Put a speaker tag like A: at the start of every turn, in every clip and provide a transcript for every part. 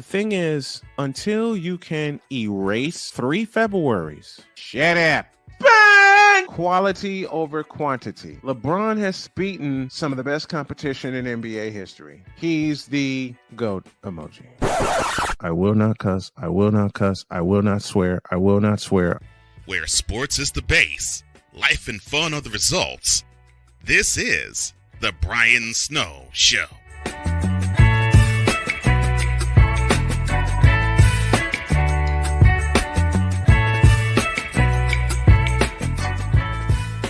A: thing is, until you can erase 3 Februaries, shut up. Bang! Quality over quantity. LeBron has beaten some of the best competition in NBA history. He's the GOAT emoji. I will not cuss. I will not cuss. I will not swear. I will not swear.
B: Where sports is the base, life and fun are the results. This is the Brian Snow Show.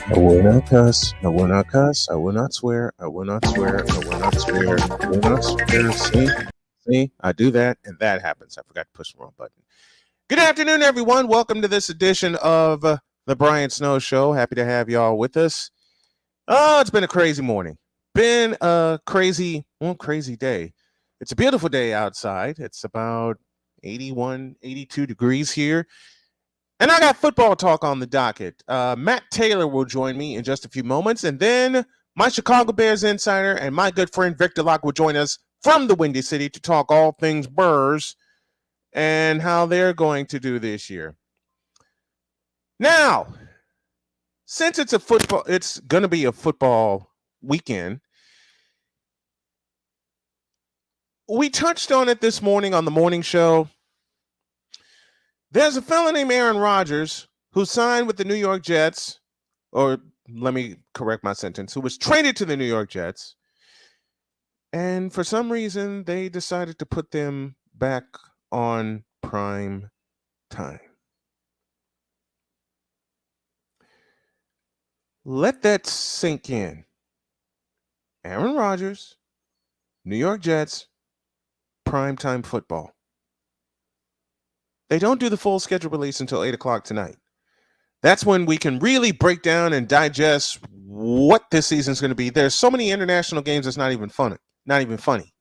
A: I will not cuss. I will not cuss. I will not swear. I will not swear. I will not swear. I will not swear. See, I do that, and that happens. I forgot to push the wrong button. Good afternoon, everyone. Welcome to this edition of the Brian Snow Show. Happy to have y'all with us. Oh, it's been a crazy morning. Been a crazy day. It's a beautiful day outside. It's about 81, 82 degrees here. And I got football talk on the docket. Matt Taylor will join me in just a few moments. And then my Chicago Bears insider and my good friend Victor Locke will join us from the Windy City to talk all things Bears and how they're going to do this year. Now, since it's going to be a football weekend, we touched on it this morning on the morning show. There's a fellow named Aaron Rodgers who signed with the New York Jets, or let me correct my sentence, who was traded to the New York Jets. And for some reason, they decided to put them back on prime time. Let that sink in. Aaron Rodgers, New York Jets, primetime football. They don't do the full schedule release until 8 o'clock tonight. That's when we can really break down and digest what this season's going to be. There's so many international games it's not even funny.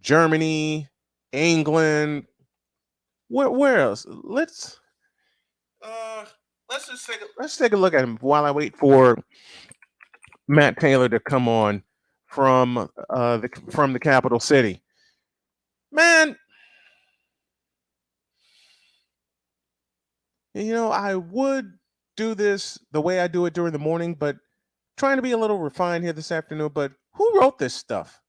A: Germany, England, where else? Let's take a look at him while I wait for Matt Taylor to come on from the capital city. Man, you know, I would do this the way I do it during the morning, but trying to be a little refined here this afternoon. But who wrote this stuff?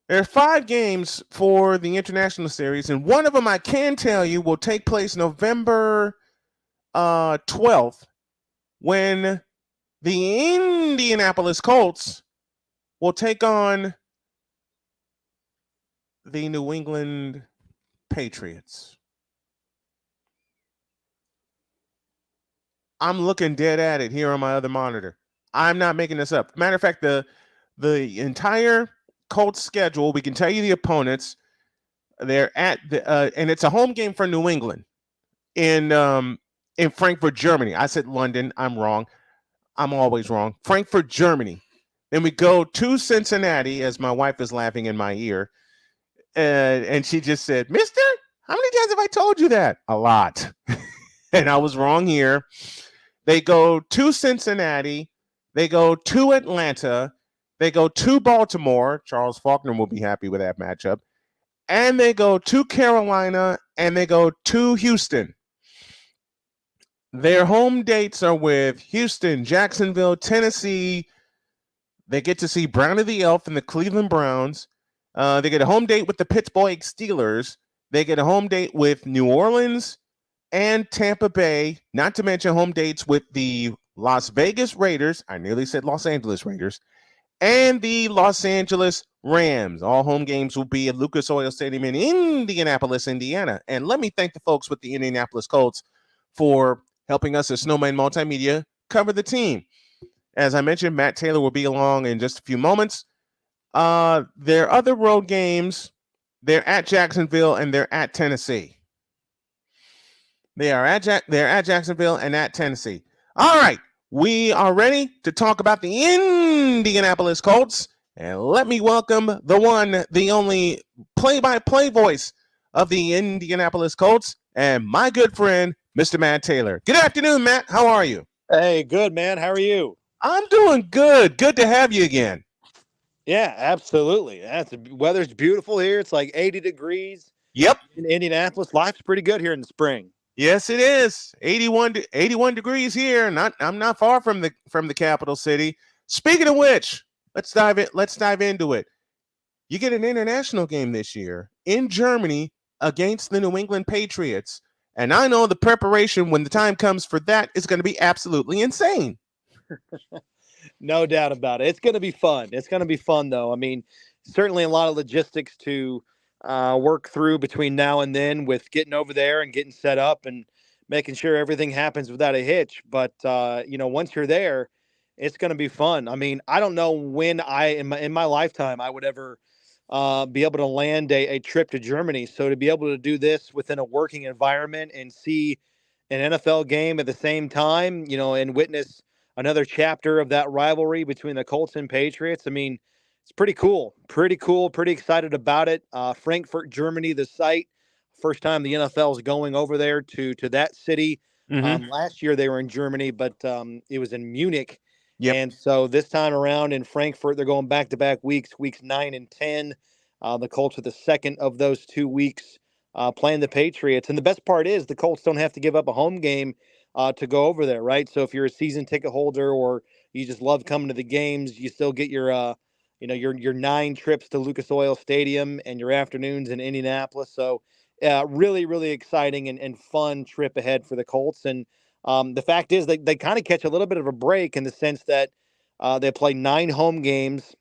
A: There are 5 games for the international series, and one of them I can tell you will take place November 12th when the Indianapolis Colts will take on the New England Patriots. I'm looking dead at it here on my other monitor. I'm not making this up. Matter of fact, the entire Colts schedule, we can tell you the opponents. They're at and it's a home game for New England in Frankfurt, Germany. I said London. I'm wrong. I'm always wrong. Frankfurt, Germany. Then we go to Cincinnati, as my wife is laughing in my ear, and she just said, "Mister, how many times have I told you that?" A lot. And I was wrong here. They go to Cincinnati. They go to Atlanta. They go to Baltimore. Charles Faulkner will be happy with that matchup. And they go to Carolina. And they go to Houston. Their home dates are with Houston, Jacksonville, Tennessee. They get to see Brownie the Elf and the Cleveland Browns. They get a home date with the Pittsburgh Steelers. They get a home date with New Orleans and Tampa Bay, not to mention home dates with the Las Vegas Raiders. I nearly said Los Angeles Raiders. And the Los Angeles Rams. All home games will be at Lucas Oil Stadium in Indianapolis, Indiana. And let me thank the folks with the Indianapolis Colts for helping us at Snowman Multimedia cover the team. As I mentioned, Matt Taylor will be along in just a few moments. Their other road games, they're at Jacksonville and they're at Tennessee. They're at Jacksonville and at Tennessee. All right, we are ready to talk about the Indianapolis Colts. And let me welcome the one, the only play-by-play voice of the Indianapolis Colts and my good friend, Mr. Matt Taylor. Good afternoon, Matt. How are you?
C: Hey, good, man. How are you?
A: I'm doing good. Good to have you again.
C: Yeah, absolutely. Weather's beautiful here. It's like 80 degrees
A: Yep.
C: in Indianapolis. Life's pretty good here in the spring.
A: Yes, it is. 81 degrees here. I'm not far from the capital city. Speaking of which, let's dive into it. You get an international game this year in Germany against the New England Patriots. And I know the preparation when the time comes for that is going to be absolutely insane.
C: No doubt about it. It's going to be fun. It's going to be fun, though. I mean, certainly a lot of logistics to work through between now and then with getting over there and getting set up and making sure everything happens without a hitch. But, once you're there, it's going to be fun. I mean, I don't know when in my lifetime, I would ever be able to land a trip to Germany. So to be able to do this within a working environment and see an NFL game at the same time, and witness another chapter of that rivalry between the Colts and Patriots. I mean, it's pretty cool. Pretty cool. Pretty excited about it. Frankfurt, Germany, the site. First time the NFL is going over there to that city.
A: Mm-hmm.
C: Last year they were in Germany, but it was in Munich.
A: Yep.
C: And so this time around in Frankfurt, they're going back to back weeks 9 and 10. The Colts are the second of those 2 weeks playing the Patriots. And the best part is the Colts don't have to give up a home game to go over there, right? So if you're a season ticket holder or you just love coming to the games, you still get your 9 trips to Lucas Oil Stadium and your afternoons in Indianapolis. So really, really exciting and fun trip ahead for the Colts. And the fact is they kind of catch a little bit of a break in the sense that they play 9 home games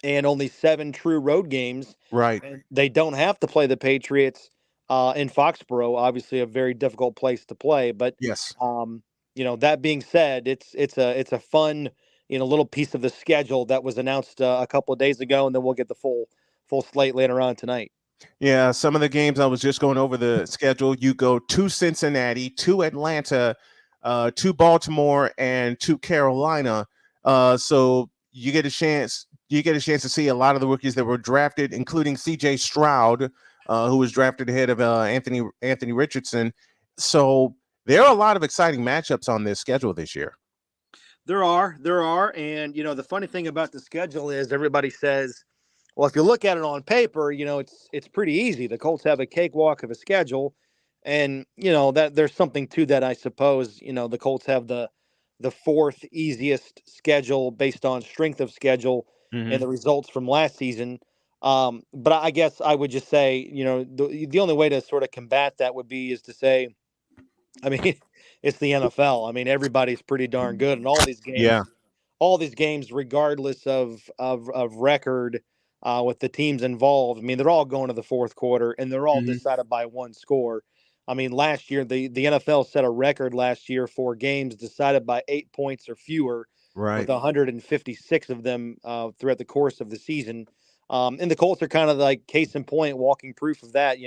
C: and only 7 true road games.
A: Right.
C: And they don't have to play the Patriots in Foxborough, obviously a very difficult place to play. But
A: Yes.
C: that being said, it's a fun little piece of the schedule that was announced a couple of days ago, and then we'll get the full slate later on tonight.
A: Yeah, some of the games I was just going over the schedule. You go to Cincinnati, to Atlanta, to Baltimore, and to Carolina. So you get a chance. You get a chance to see a lot of the rookies that were drafted, including C.J. Stroud, who was drafted ahead of Anthony Richardson. So there are a lot of exciting matchups on this schedule this year.
C: There are, and the funny thing about the schedule is everybody says, well, if you look at it on paper, it's pretty easy. The Colts have a cakewalk of a schedule, and that there's something to that, I suppose. The Colts have the fourth easiest schedule based on strength of schedule and the results from last season. But I guess I would just say, the only way to sort of combat that is to say, I mean, it's the NFL. I mean, everybody's pretty darn good, and
A: Yeah.
C: all these games, regardless of record, with the teams involved. I mean, they're all going to the fourth quarter, and they're all decided by one score. I mean, last year the NFL set a record last year for games decided by 8 points or fewer,
A: Right.
C: with 156 of them throughout the course of the season. And the Colts are kind of like case in point, walking proof of that.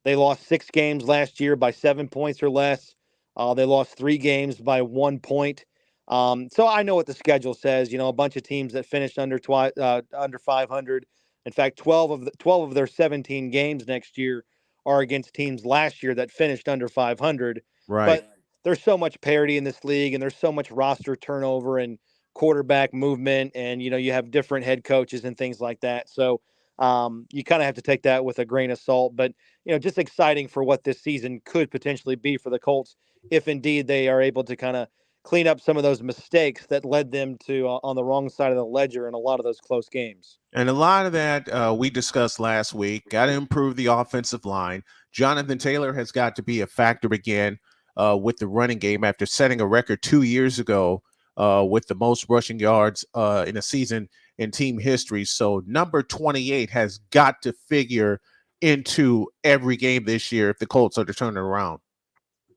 C: They lost 6 games last year by 7 points or less. They lost 3 games by 1 point. So I know what the schedule says. A bunch of teams that finished under 500. In fact, 12 of their 17 games next year are against teams last year that finished under 500.
A: Right.
C: But there's so much parity in this league, and there's so much roster turnover and quarterback movement, and you have different head coaches and things like that. So you kind of have to take that with a grain of salt. But just exciting for what this season could potentially be for the Colts if indeed they are able to kind of clean up some of those mistakes that led them to on the wrong side of the ledger in a lot of those close games.
A: And a lot of that we discussed last week. Got to improve the offensive line. Jonathan Taylor has got to be a factor again with the running game after setting a record 2 years ago with the most rushing yards in a season in team history. So number 28 has got to figure into every game this year if the Colts are to turn it around.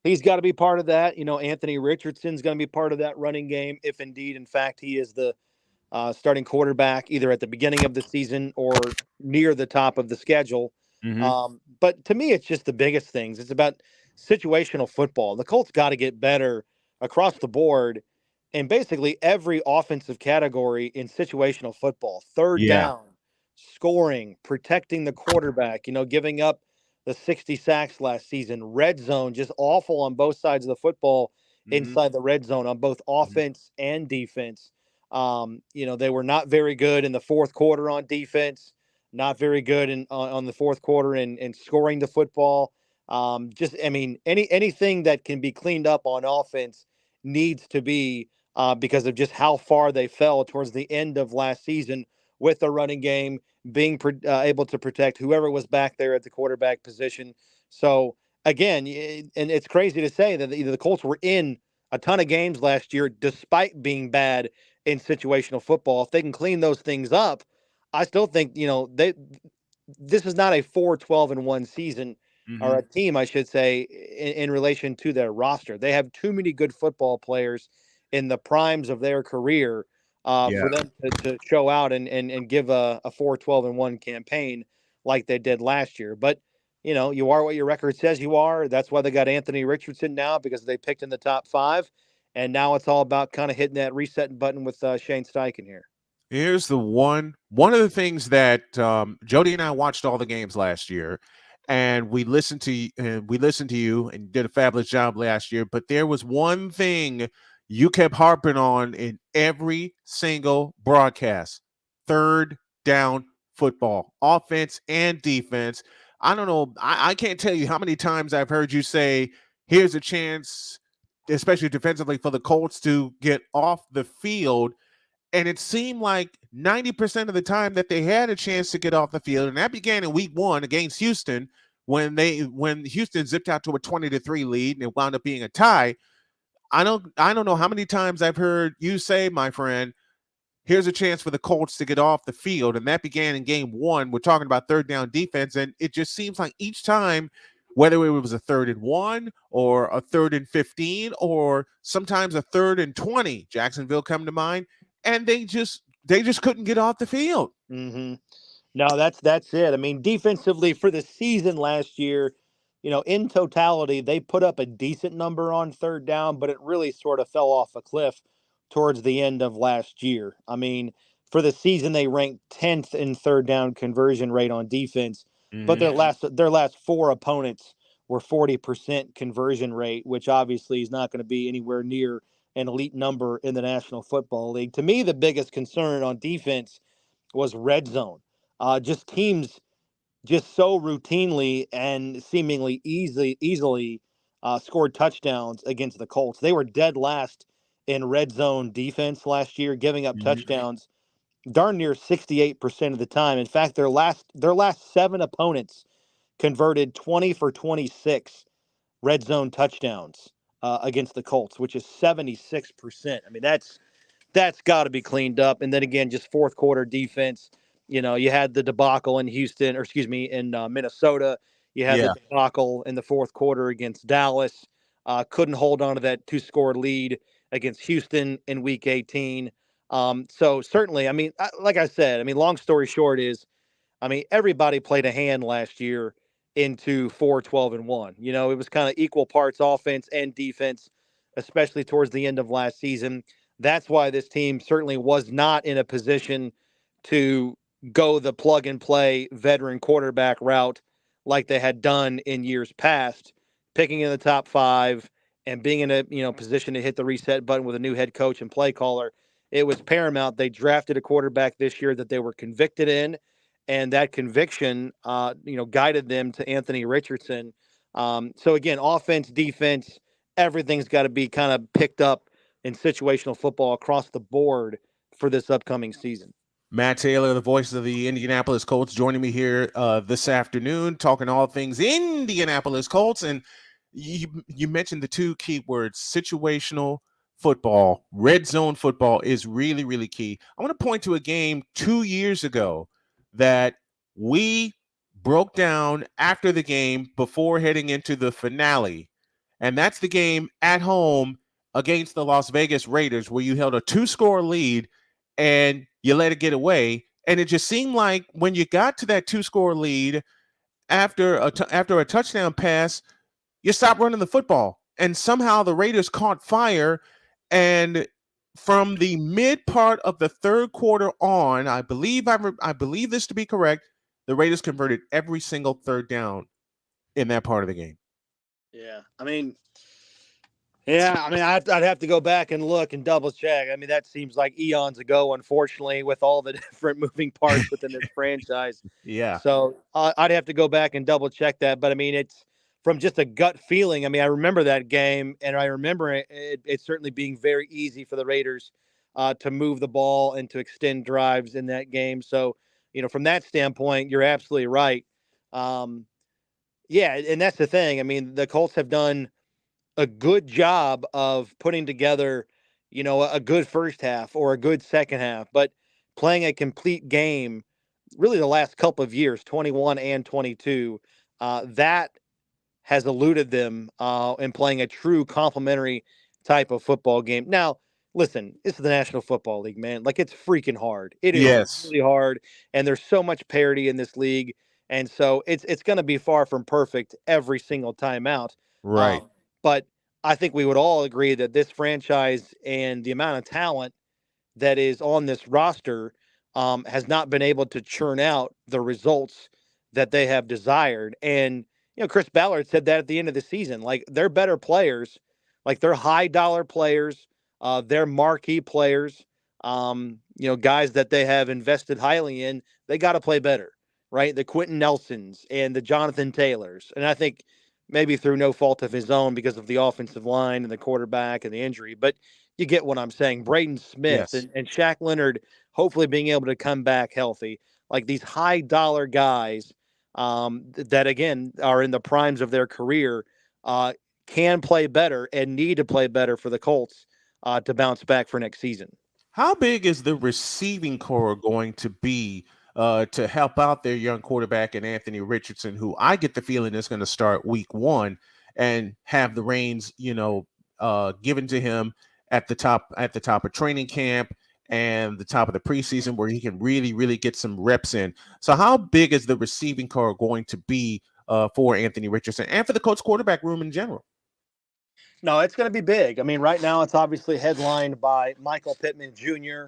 C: He's got to be part of that. Anthony Richardson's going to be part of that running game if indeed, in fact, he is the starting quarterback either at the beginning of the season or near the top of the schedule. But to me, it's just the biggest things. It's about situational football. The Colts got to get better across the board in basically every offensive category in situational football. Third down, scoring, protecting the quarterback, giving up the 60 sacks last season. Red zone, just awful on both sides of the football inside the red zone on both offense and defense. They were not very good in the fourth quarter on defense, not very good on the fourth quarter in scoring the football. Anything that can be cleaned up on offense needs to be because of just how far they fell towards the end of last season with the running game, being able to protect whoever was back there at the quarterback position. So again, and it's crazy to say that the Colts were in a ton of games last year despite being bad in situational football. If they can clean those things up, I still think this is not a 4-12-1 season or a team, I should say, in relation to their roster. They have too many good football players in the primes of their career for them to show out and give a 4-12-1 campaign like they did last year. But you are what your record says you are. That's why they got Anthony Richardson now, because they picked in the top 5. And now it's all about kind of hitting that reset button with Shane Steichen here.
A: Here's the one of the things that Jody and I watched all the games last year, and we listened to you and did a fabulous job last year. But there was one thing you kept harping on in every single broadcast: third down football, offense and defense. I don't know. I can't tell you how many times I've heard you say, here's a chance, especially defensively, for the Colts to get off the field. And it seemed like 90% of the time that they had a chance to get off the field. And that began in week 1 against Houston when Houston zipped out to a 20-3 lead and it wound up being a tie. I don't know how many times I've heard you say, my friend, here's a chance for the Colts to get off the field. And that began in game 1. We're talking about third down defense. And it just seems like each time, whether it was a 3rd and 1 or a 3rd and 15 or sometimes a 3rd and 20, Jacksonville come to mind, and they just couldn't get off the field.
C: Mm-hmm. No, that's it. I mean, defensively for the season last year, in totality, they put up a decent number on third down, but it really sort of fell off a cliff towards the end of last year. I mean, for the season, they ranked 10th in third down conversion rate on defense, but their last 4 opponents were 40% conversion rate, which obviously is not going to be anywhere near an elite number in the National Football League. To me, the biggest concern on defense was red zone. Just teams just so routinely and seemingly easily scored touchdowns against the Colts. They were dead last in red zone defense last year, giving up touchdowns darn near 68% of the time. In fact, their last 7 opponents converted 20 for 26 red zone touchdowns against the Colts, which is 76%. I mean, that's got to be cleaned up. And then again, just fourth quarter defense. You had the debacle in in Minnesota. You had the debacle in the fourth quarter against Dallas. Couldn't hold on to that 2-score lead against Houston in Week 18. So certainly, I mean, like I said, long story short is, everybody played a hand last year into 4-12-1. It was kind of equal parts offense and defense, especially towards the end of last season. That's why this team certainly was not in a position to go the plug and play veteran quarterback route like they had done in years past, picking in the top 5 and being in a position to hit the reset button with a new head coach and play caller. It was paramount. They drafted a quarterback this year that they were convicted in, and that conviction guided them to Anthony Richardson. So again, offense, defense, everything's got to be kind of picked up in situational football across the board for this upcoming season.
A: Matt Taylor, the voice of the Indianapolis Colts, joining me here this afternoon, talking all things Indianapolis Colts. And you mentioned the 2 key words: situational football. Red zone football is really, really key. I want to point to a game 2 years ago that we broke down after the game before heading into the finale. And that's the game at home against the Las Vegas Raiders, where you held a 2-score lead and you let it get away. And it just seemed like when you got to that 2-score lead after a touchdown pass, you stopped running the football. And somehow the Raiders caught fire. And from the mid part of the third quarter on, I believe this to be correct, the Raiders converted every single third down in that part of the game.
C: Yeah. Yeah, I mean, I'd have to go back and look and double check. I mean, that seems like eons ago, unfortunately, with all the different moving parts within this franchise.
A: Yeah.
C: So I'd have to go back and double check that. But I mean, it's from just a gut feeling. I mean, I remember that game, and I remember it certainly being very easy for the Raiders to move the ball and to extend drives in that game. So, from that standpoint, you're absolutely right. Um, yeah, and that's the thing. I mean, the Colts have done a good job of putting together, a good first half or a good second half, but playing a complete game, really the last couple of years, 21 and 22, that has eluded them in playing a true complementary type of football game. Now, listen, it's the National Football League, man. Like, it's freaking hard. It is
A: Yes.
C: really hard, and there's so much parity in this league, and so it's going to be far from perfect every single time out.
A: Right.
C: But I think we would all agree that this franchise and the amount of talent that is on this roster has not been able to churn out the results that they have desired. And, Chris Ballard said that at the end of the season. Like, they're better players, like, they're high dollar players, they're marquee players, guys that they have invested highly in. They got to play better, right? The Quentin Nelsons and the Jonathan Taylors. And I think maybe through no fault of his own because of the offensive line and the quarterback and the injury, but you get what I'm saying. Braden Smith
A: Yes.
C: and Shaq Leonard hopefully being able to come back healthy. Like, these high dollar guys that, again, are in the primes of their career can play better and need to play better for the Colts to bounce back for next season.
A: How big is the receiving core going to be to help out their young quarterback and Anthony Richardson, who I get the feeling is going to start week 1 and have the reins, given to him at the top of training camp and the top of the preseason, where he can really get some reps in. So how big is the receiving core going to be for Anthony Richardson and for the Colts quarterback room in general?
C: No, it's going to be big. I mean, right now it's obviously headlined by Michael Pittman Jr.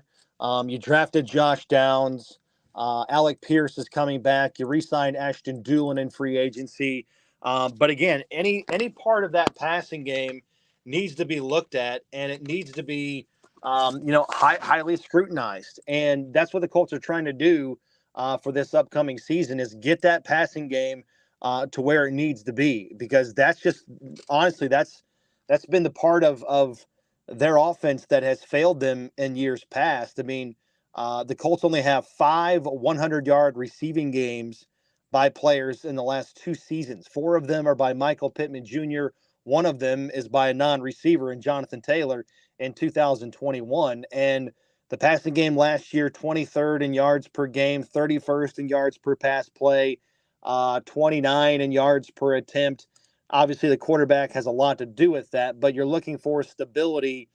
C: You drafted Josh Downs. Alec Pierce is coming back. You re-signed Ashton Dulin in free agency. But again, any part of that passing game needs to be looked at, and it needs to be, highly scrutinized. And that's what the Colts are trying to do for this upcoming season, is get that passing game to where it needs to be, because that's just, honestly, that's been the part of their offense that has failed them in years past. I mean, the Colts only have 5 100-yard receiving games by players in the last 2 seasons. 4 of them are by Michael Pittman Jr. One of them is by a non-receiver in Jonathan Taylor in 2021. And the passing game last year, 23rd in yards per game, 31st in yards per pass play, 29 in yards per attempt. Obviously, the quarterback has a lot to do with that, but you're looking for stability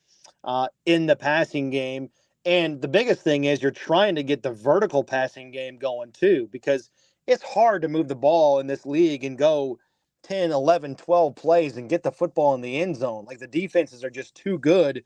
C: in the passing game. And the biggest thing is you're trying to get the vertical passing game going too, because it's hard to move the ball in this league and go 10, 11, 12 plays and get the football in the end zone. Like, the defenses are just too good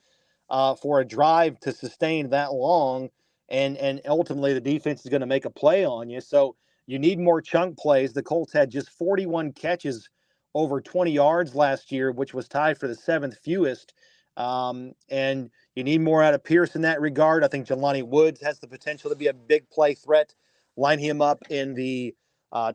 C: for a drive to sustain that long. And ultimately, the defense is going to make a play on you. So you need more chunk plays. The Colts had just 41 catches over 20 yards last year, which was tied for the 7th fewest. And you need more out of Pierce in that regard. I think Jelani Woods has the potential to be a big play threat. Line him up in the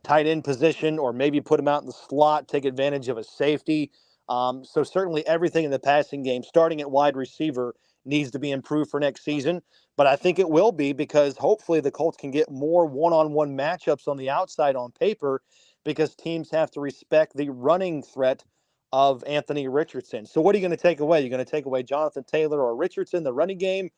C: tight end position, or maybe put him out in the slot, take advantage of a safety. So certainly everything in the passing game, starting at wide receiver, needs to be improved for next season. But I think it will be, because hopefully the Colts can get more one-on-one matchups on the outside on paper, because teams have to respect the running threat of Anthony Richardson. So what are you going to take away? You're going to take away Jonathan Taylor or Richardson, the running game,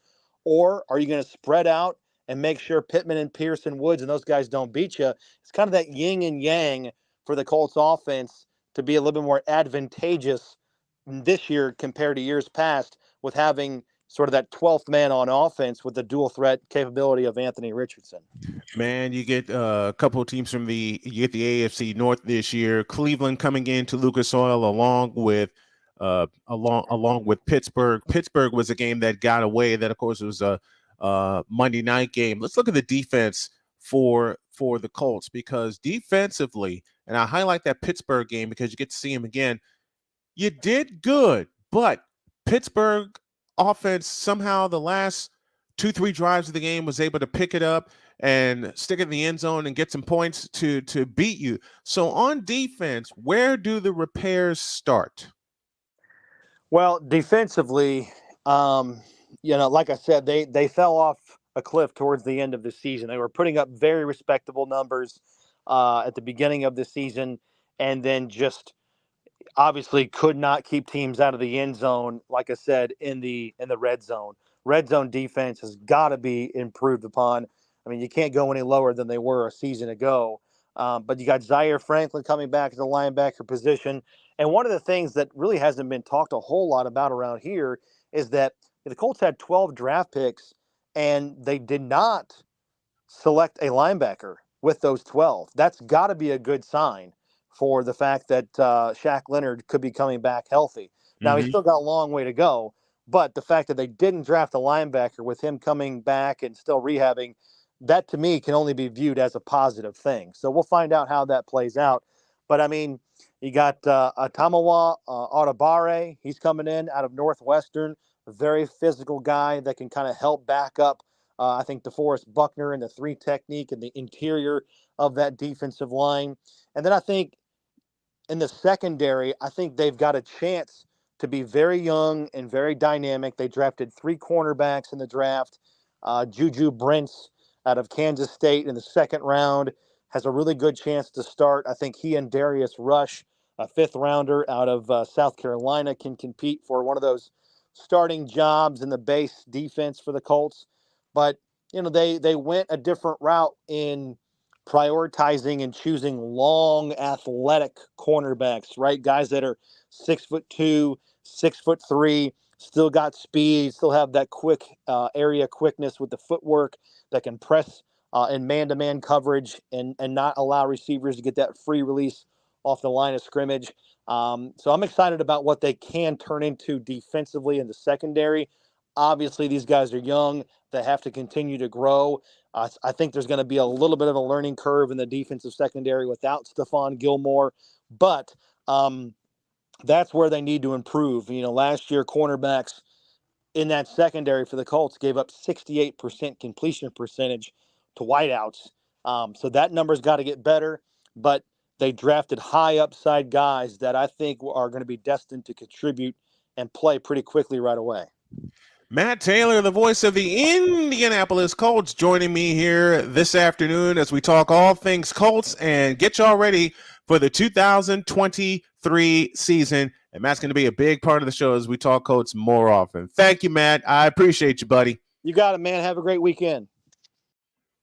C: or are you going to spread out and make sure Pittman and Pierce and Woods and those guys don't beat you? It's kind of that yin and yang for the Colts offense to be a little bit more advantageous this year compared to years past, with having sort of that 12th man on offense with the dual threat capability of Anthony Richardson.
A: Man, you get a couple of teams you get the AFC North this year. Cleveland coming into Lucas Oil along with Pittsburgh. Pittsburgh was a game that got away. That, of course, was a Monday night game. Let's look at the defense for the Colts, because defensively, and I highlight that Pittsburgh game because you get to see him again. You did good, but Pittsburgh offense somehow the last 2-3 drives of the game was able to pick it up and stick it in the end zone and get some points to beat you. So on defense, where do the repairs start?
C: Well, defensively, like I said, they fell off a cliff towards the end of the season. They were putting up very respectable numbers at the beginning of the season, and then just obviously could not keep teams out of the end zone. Like I said, in the red zone. Red zone defense has got to be improved upon. I mean, you can't go any lower than they were a season ago. But you got Zaire Franklin coming back at the linebacker position. And one of the things that really hasn't been talked a whole lot about around here is that the Colts had 12 draft picks, and they did not select a linebacker with those 12. That's got to be a good sign for the fact that Shaq Leonard could be coming back healthy. Now, he's still got a long way to go, but the fact that they didn't draft a linebacker with him coming back and still rehabbing, that to me can only be viewed as a positive thing. So we'll find out how that plays out. But, I mean, you got Atamawa Audabare. He's coming in out of Northwestern, a very physical guy that can kind of help back up, I think, DeForest Buckner and the 3 technique and the interior of that defensive line. And then I think in the secondary, I think they've got a chance to be very young and very dynamic. They drafted 3 cornerbacks in the draft. Juju Brents out of Kansas State in the 2nd round has a really good chance to start. I think he and Darius Rush, a 5th rounder out of South Carolina, can compete for one of those starting jobs in the base defense for the Colts. But, they went a different route in prioritizing and choosing long, athletic cornerbacks, right? Guys that are 6'2", 6'3", still got speed, still have that quick area quickness with the footwork that can press in man-to-man coverage and not allow receivers to get that free release off the line of scrimmage. So I'm excited about what they can turn into defensively in the secondary. Obviously, these guys are young. They have to continue to grow. I think there's going to be a little bit of a learning curve in the defensive secondary without Stephon Gilmore, but that's where they need to improve. Last year, cornerbacks in that secondary for the Colts gave up 68% completion percentage to wideouts. So that number's got to get better, but they drafted high upside guys that I think are going to be destined to contribute and play pretty quickly right away.
A: Matt Taylor, the voice of the Indianapolis Colts, joining me here this afternoon as we talk all things Colts and get y'all ready for the 2023 season. And Matt's going to be a big part of the show as we talk Colts more often. Thank you, Matt. I appreciate you, buddy.
C: You got it, man. Have a great weekend.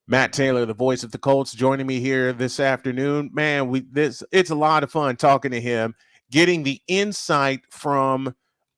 A: Matt Taylor, the voice of the Colts, joining me here this afternoon. Man, it's a lot of fun talking to him, getting the insight from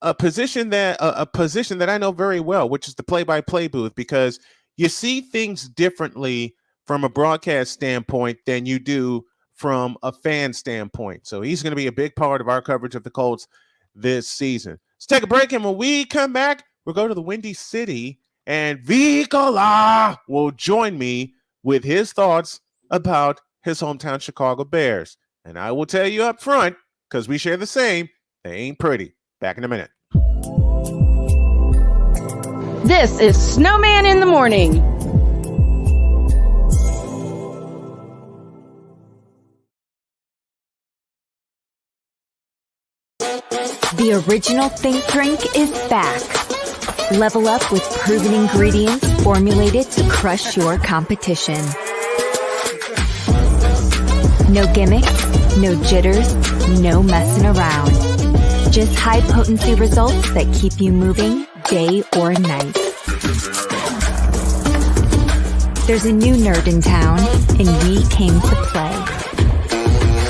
A: a position that I know very well, which is the play-by-play booth, because you see things differently from a broadcast standpoint than you do from a fan standpoint. So he's going to be a big part of our coverage of the Colts this season. Let's take a break, and when we come back, we'll go to the Windy City, and Vicola will join me with his thoughts about his hometown Chicago Bears. And I will tell you up front, because we share the same, they ain't pretty. Back in a minute.
D: This is Snowman in the Morning.
E: The original Think Drink is back. Level up with proven ingredients formulated to crush your competition. No gimmicks, no jitters, no messing around. Just high-potency results that keep you moving day or night. There's a new nerd in town, and we came to play.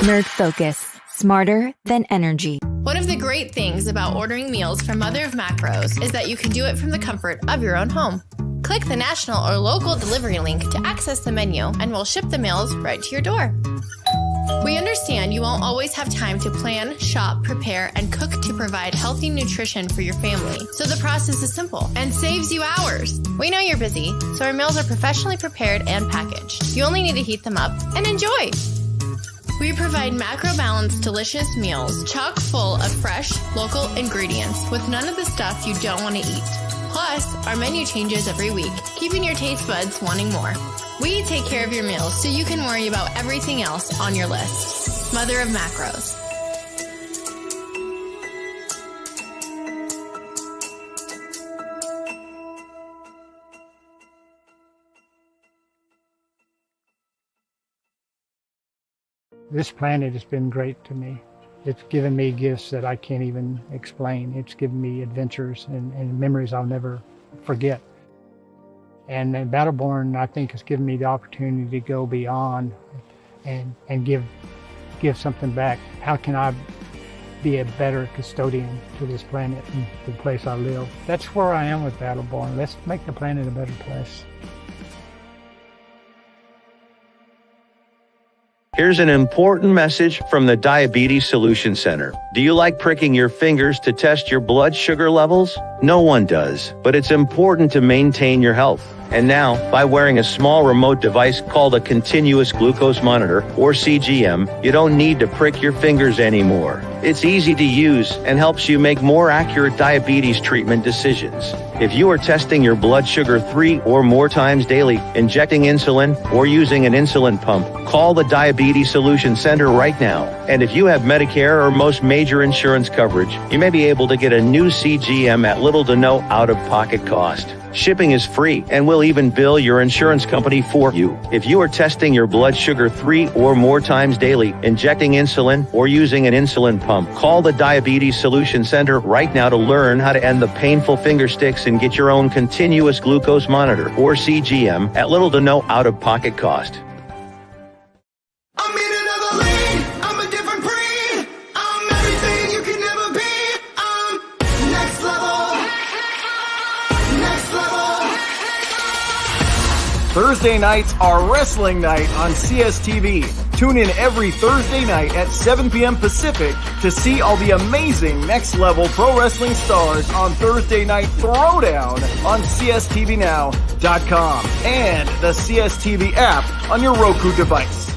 E: Nerd Focus. Smarter than energy.
F: One of the great things about ordering meals from Mother of Macros is that you can do it from the comfort of your own home. Click the national or local delivery link to access the menu, and we'll ship the meals right to your door. We understand you won't always have time to plan, shop, prepare, and cook to provide healthy nutrition for your family, so the process is simple and saves you hours. We know you're busy, so our meals are professionally prepared and packaged. You only need to heat them up and enjoy. We provide macro-balanced, delicious meals chock full of fresh, local ingredients with none of the stuff you don't want to eat. Plus, our menu changes every week, keeping your taste buds wanting more. We take care of your meals so you can worry about everything else on your list. Mother of Macros.
G: This planet has been great to me. It's given me gifts that I can't even explain. It's given me adventures and memories I'll never forget. And Battleborn, I think, has given me the opportunity to go beyond and give something back. How can I be a better custodian to this planet and the place I live? That's where I am with Battleborn. Let's make the planet a better place.
H: Here's an important message from the Diabetes Solution Center. Do you like pricking your fingers to test your blood sugar levels? No one does, but it's important to maintain your health. And now, by wearing a small remote device called a continuous glucose monitor, or CGM, you don't need to prick your fingers anymore. It's easy to use and helps you make more accurate diabetes treatment decisions. If you are testing your blood sugar 3 or more times daily, injecting insulin, or using an insulin pump, call the Diabetes Solution Center right now. And if you have Medicare or most major insurance coverage, you may be able to get a new CGM at little to no out-of-pocket cost. Shipping is free and will even bill your insurance company for you. If you are testing your blood sugar 3 or more times daily, injecting insulin, or using an insulin pump, call the Diabetes Solution Center right now to learn how to end the painful finger sticks and get your own continuous glucose monitor, or CGM, at little to no out-of-pocket cost.
I: Thursday nights are wrestling night on CSTV. Tune in every Thursday night at 7 p.m. Pacific to see all the amazing Next Level Pro Wrestling stars on Thursday Night Throwdown on CSTVNow.com and the CSTV app on your Roku device.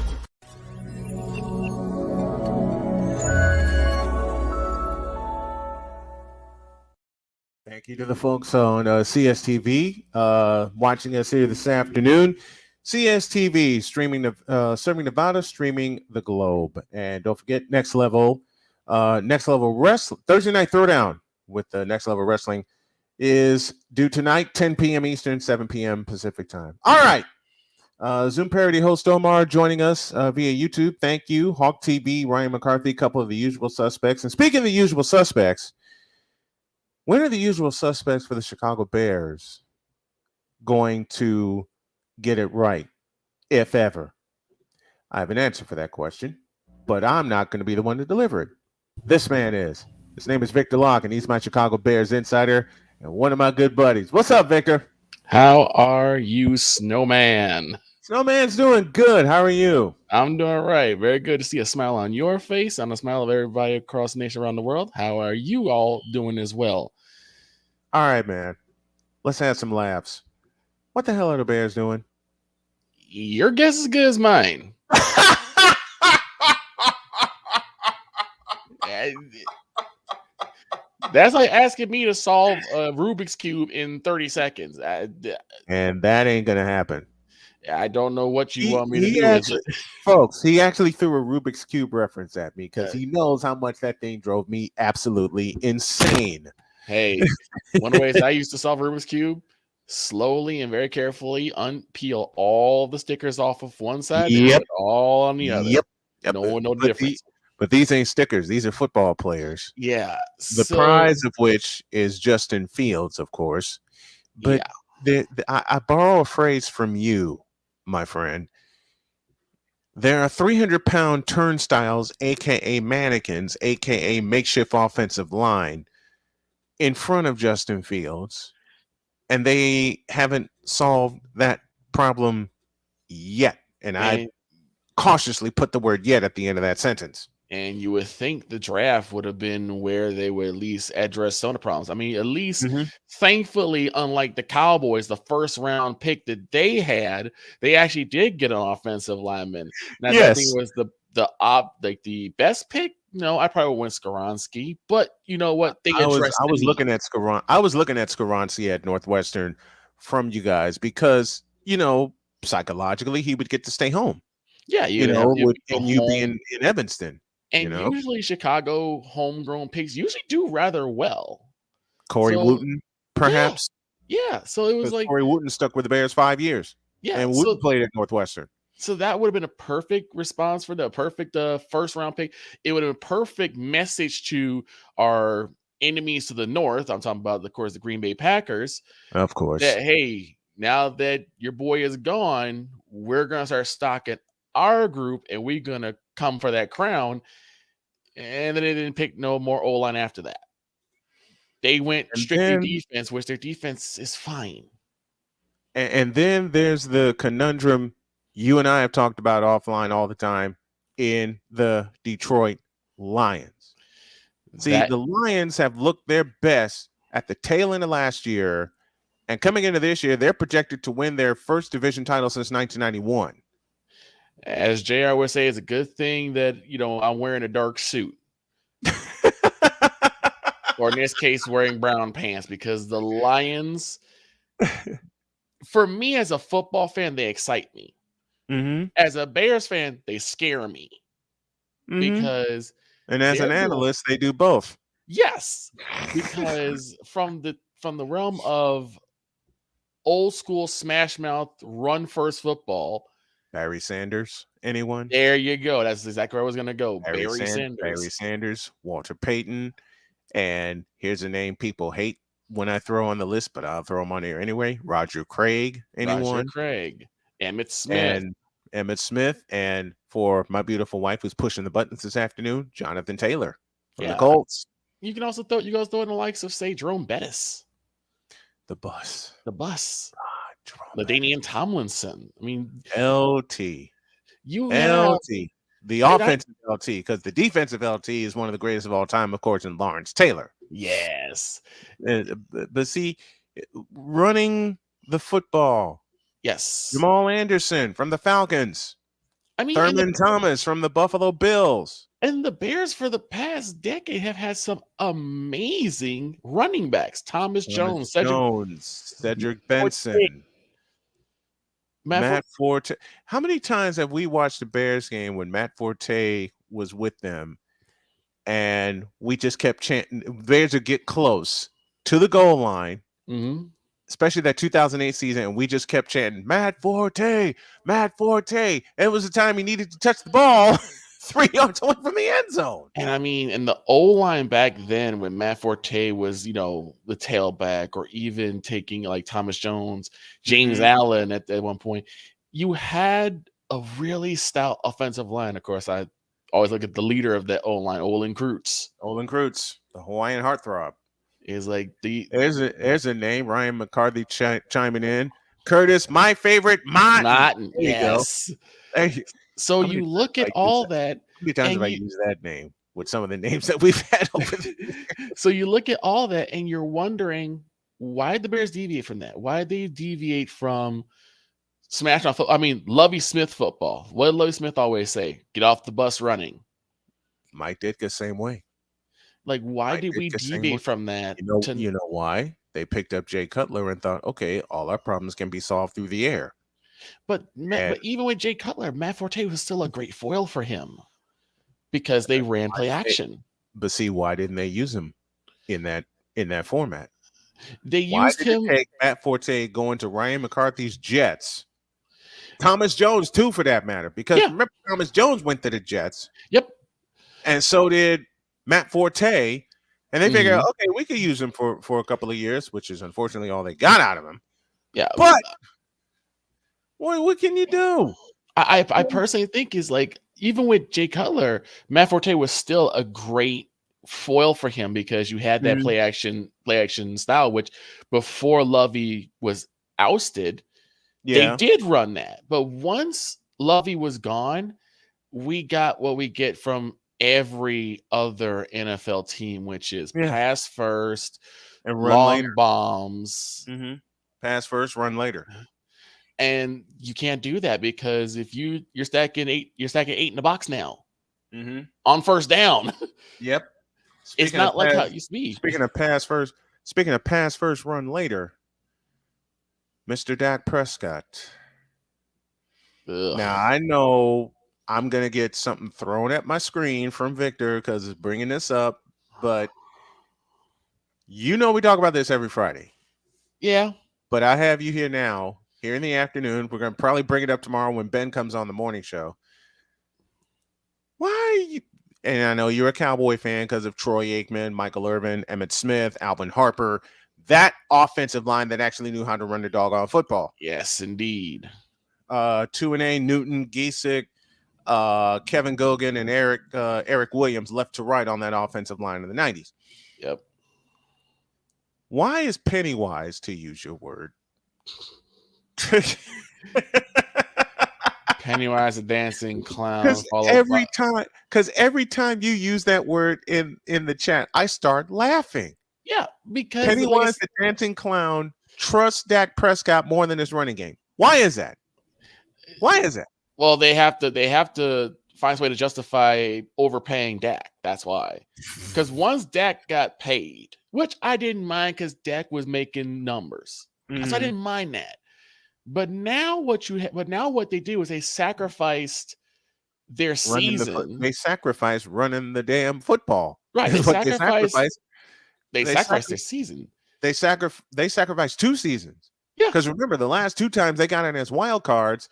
A: Thank you to the folks on CSTV watching us here this afternoon. CSTV streaming serving Nevada, streaming the globe, and don't forget Next Level Wrestling Thursday Night Throwdown with the Next Level Wrestling is due tonight, 10 p.m. Eastern, 7 p.m. Pacific time. All right, Zoom parody host Omar joining us via YouTube. Thank you, Hawk TV, Ryan McCarthy, a couple of the usual suspects. And speaking of the usual suspects, when are the usual suspects for the Chicago Bears going to get it right, if ever? I have an answer for that question, but I'm not going to be the one to deliver it. This man is. His name is Victor Locke, and he's my Chicago Bears insider and one of my good buddies. What's up, Victor?
J: How are you, Snowman?
A: Snowman's doing good. How are you?
J: I'm doing right. Very good to see a smile on your face and a smile of everybody across the nation around the world. How are you all doing as well?
A: All right, man. Let's have some laughs. What the hell are the Bears doing?
J: Your guess is good as mine. That's like asking me to solve a Rubik's Cube in 30 seconds.
A: And that ain't going to happen.
J: I don't know what you want me to do.
A: Actually, folks, he actually threw a Rubik's Cube reference at me because he knows how much that thing drove me absolutely insane.
J: Hey, one of the ways I used to solve Rubik's Cube, slowly and very carefully unpeel all the stickers off of one side and put it all on the other. Yep. No difference.
A: But these ain't stickers. These are football players.
J: Yeah.
A: The prize of which is Justin Fields, of course. But I borrow a phrase from you, my friend. There are 300-pound turnstiles, a.k.a. mannequins, a.k.a. makeshift offensive line, in front of Justin Fields, and they haven't solved that problem yet. And I cautiously put the word "yet" at the end of that sentence.
J: And you would think the draft would have been where they would at least address some of the problems. I mean, at least, thankfully, unlike the Cowboys, the first round pick that they had, they actually did get an offensive lineman. Now, that thing was the the best pick, no, I probably went Skoronski. But you know what? They
A: I was
J: addressed
A: looking at Skoronski at Northwestern from you guys because psychologically he would get to stay home.
J: Yeah,
A: you be in Evanston.
J: And usually Chicago homegrown picks usually do rather well.
A: Corey Wooten, perhaps.
J: Yeah. So it was like
A: Corey Wooten stuck with the Bears 5 years.
J: Yeah.
A: And Wooten played at Northwestern.
J: So that would have been a perfect response for the perfect first round pick. It would have been a perfect message to our enemies to the north. I'm talking about, of course, the Green Bay Packers.
A: Of course.
J: That, hey, now that your boy is gone, we're going to start stocking our group and we're going to come for that crown. And then they didn't pick no more O-line after that. They went strictly defense, which their defense is fine.
A: And then there's the conundrum you and I have talked about offline all the time in the Detroit Lions. The Lions have looked their best at the tail end of last year, and coming into this year, they're projected to win their first division title since 1991.
J: As JR would say, it's a good thing that, I'm wearing a dark suit. Or in this case, wearing brown pants, because the Lions, for me as a football fan, they excite me.
A: Mm-hmm.
J: As a Bears fan, they scare me. Because
A: and as an analyst, they do both.
J: Yes. Because from the realm of old school smash mouth, run first football.
A: Barry Sanders, anyone?
J: There you go. That's exactly where I was going to go. Barry
A: Sanders, Walter Payton. And here's a name people hate when I throw on the list, but I'll throw him on here anyway. Roger Craig, anyone?
J: Roger Craig. Emmett Smith.
A: And for my beautiful wife who's pushing the buttons this afternoon, Jonathan Taylor from the Colts.
J: You can also throw in the likes of, say, Jerome Bettis.
A: The bus.
J: LaDainian Tomlinson. I mean,
A: LT. The offensive LT, because the defensive LT is one of the greatest of all time, of course, in Lawrence Taylor.
J: Yes.
A: But see, running the football.
J: Yes.
A: Jamal Anderson from the Falcons. Thurman Thomas from the Buffalo Bills.
J: And the Bears for the past decade have had some amazing running backs. Thomas Jones,
A: Cedric Benson. Matt Forte. How many times have we watched the Bears game when Matt Forte was with them and we just kept chanting, Bears would get close to the goal line, especially that 2008 season, and we just kept chanting, Matt Forte. It was the time he needed to touch the ball 3 yards away from the end zone.
J: And I mean, in the O-line back then when Matt Forte was, the tailback, or even taking like Thomas Jones, James Allen at one point, you had a really stout offensive line. Of course, I always look at the leader of that O-line, Olin Kreutz.
A: The Hawaiian heartthrob.
J: Is like
A: there's a name, Ryan McCarthy chiming in. Curtis, my favorite, Martin.
J: Yes. So you look at all that.
A: How many times have I used that name with some of the names that we've had over the years?
J: So you look at all that and you're wondering, why did the Bears deviate from that? Why did they deviate from smash off? I mean, Lovie Smith football. What did Lovie Smith always say? Get off the bus running.
A: Mike Ditka, same way.
J: Like, why did we deviate from that?
A: You know why? They picked up Jay Cutler and thought, okay, all our problems can be solved through the air.
J: But even with Jay Cutler, Matt Forte was still a great foil for him because they ran play action.
A: But see, why didn't they use him in that format?
J: They used him.
A: Take Matt Forte going to Ryan McCarthy's Jets. Thomas Jones too, for that matter, because remember Thomas Jones went to the Jets.
J: Yep.
A: And so did Matt Forte, and they figured, okay, we could use him for a couple of years, which is unfortunately all they got out of him.
J: Yeah,
A: but what can you do?
J: I personally think is like, even with Jay Cutler, Matt Forte was still a great foil for him because you had that play action style, which before Lovie was ousted, they did run that. But once Lovie was gone, we got what we get from every other NFL team, which is pass first
A: and run
J: long
A: later.
J: Bombs.
A: Pass first, run later.
J: And you can't do that because if you're stacking eight in the box now. on first down.
A: Yep.
J: It's not like how it used to be.
A: Speaking of pass first, run later. Mr. Dak Prescott.
J: Ugh.
A: Now I know I'm gonna get something thrown at my screen from Victor because it's bringing this up, but we talk about this every Friday.
J: Yeah.
A: But I have you here now, here in the afternoon. We're gonna probably bring it up tomorrow when Ben comes on the morning show. Why are you? And I know you're a Cowboy fan because of Troy Aikman, Michael Irvin, Emmitt Smith, Alvin Harper. That offensive line that actually knew how to run the doggone football.
J: Yes, indeed.
A: 2-A, Newton, Giesick, Kevin Gogan, and Eric Williams left to right on that offensive line in the 90s.
J: Yep.
A: Why is Pennywise, to use your word?
J: Pennywise, a dancing clown.
A: Because every time you use that word in the chat, I start laughing.
J: Yeah, because
A: Pennywise, the dancing clown, trusts Dak Prescott more than his running game. Why is that?
J: Well, they have to find a way to justify overpaying Dak. That's why. Because once Dak got paid, which I didn't mind because Dak was making numbers. So I didn't mind that. But now what they do is they sacrificed their season.
A: They sacrificed running the damn football.
J: Right. They sacrificed their season.
A: They sacrificed 2 seasons.
J: Yeah.
A: Because remember, the last 2 times they got in as wild cards.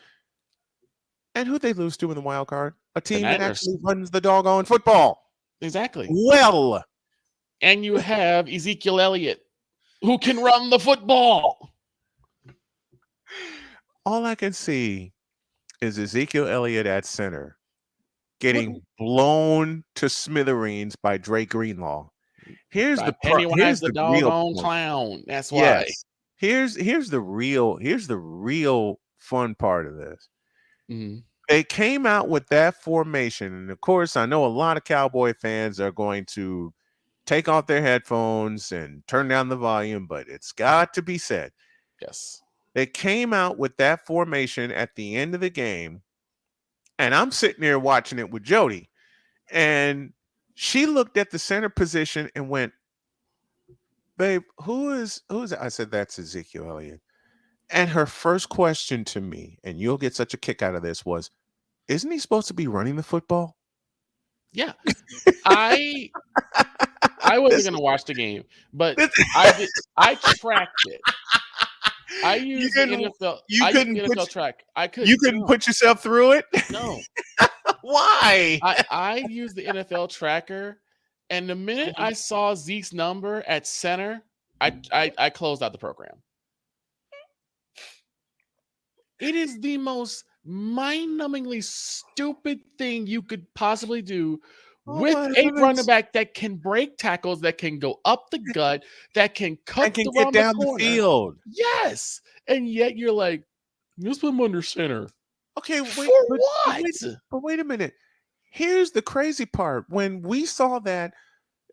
A: And who'd they lose to in the wild card? A team that actually runs the doggone football.
J: Exactly.
A: Well.
J: And you have Ezekiel Elliott, who can run the football.
A: All I can see is Ezekiel Elliott at center getting blown to smithereens by Drake Greenlaw. Here's the
J: doggone clown. That's why.
A: Yes. Here's the real fun part of this.
J: Mm-hmm.
A: They came out with that formation, and of course, I know a lot of Cowboy fans are going to take off their headphones and turn down the volume, but it's got to be said.
J: Yes.
A: They came out with that formation at the end of the game, and I'm sitting there watching it with Jody, and she looked at the center position and went, "Babe, who is it?" I said, "That's Ezekiel Elliott." And her first question to me, and you'll get such a kick out of this, was, "Isn't he supposed to be running the football?"
J: Yeah. I wasn't going to watch the game, but I tracked it. I used the NFL track.
A: You couldn't put yourself through it?
J: No.
A: Why?
J: I used the NFL tracker, and the minute I saw Zeke's number at center, I closed out the program. It is the most mind-numbingly stupid thing you could possibly do with a running back that can break tackles, that can go up the gut, that can cut
A: and can get down the field.
J: Yes, and yet you're like, let's put him under center.
A: Okay,
J: But
A: wait a minute. Here's the crazy part. When we saw that,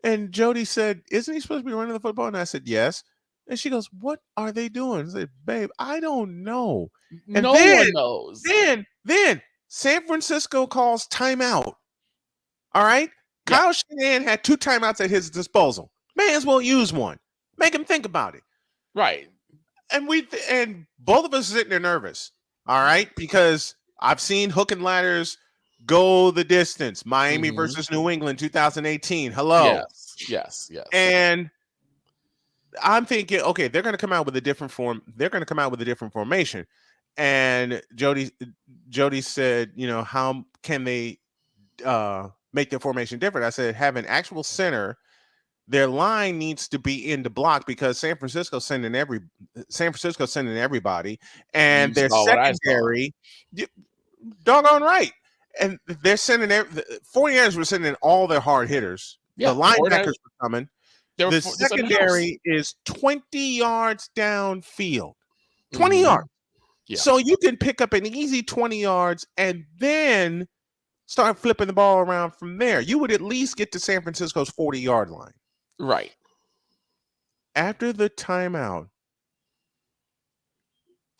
A: and Jody said, "Isn't he supposed to be running the football?" And I said, "Yes." And she goes, "What are they doing?" I said, "Babe, I don't know." And
J: no one knows.
A: Then San Francisco calls timeout. All right?
J: Yeah.
A: Kyle Shanahan had 2 timeouts at his disposal. May as well use one. Make him think about it.
J: Right.
A: And both of us are sitting there nervous. All right? Because I've seen hook and ladders go the distance. Miami versus New England 2018. Hello.
J: Yes.
A: And I'm thinking, okay, they're going to come out with a different form. They're going to come out with a different formation. And Jody said, how can they make their formation different? I said, have an actual center. Their line needs to be in the block because San Francisco sending everybody, and their secondary, doggone right, and they're sending 49ers were sending all their hard hitters.
J: Yeah,
A: the linebackers were coming. The secondary is 20 yards downfield. 20 yards.
J: Yeah.
A: So you can pick up an easy 20 yards and then start flipping the ball around from there. You would at least get to San Francisco's 40-yard line.
J: Right.
A: After the timeout,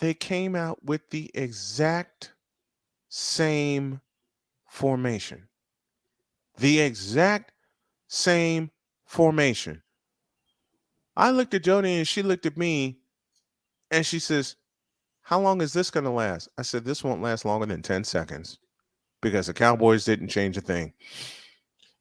A: they came out with the exact same formation. The exact same formation. I looked at Jody and she looked at me and she says, how long is this going to last? I said, this won't last longer than 10 seconds because the Cowboys didn't change a thing.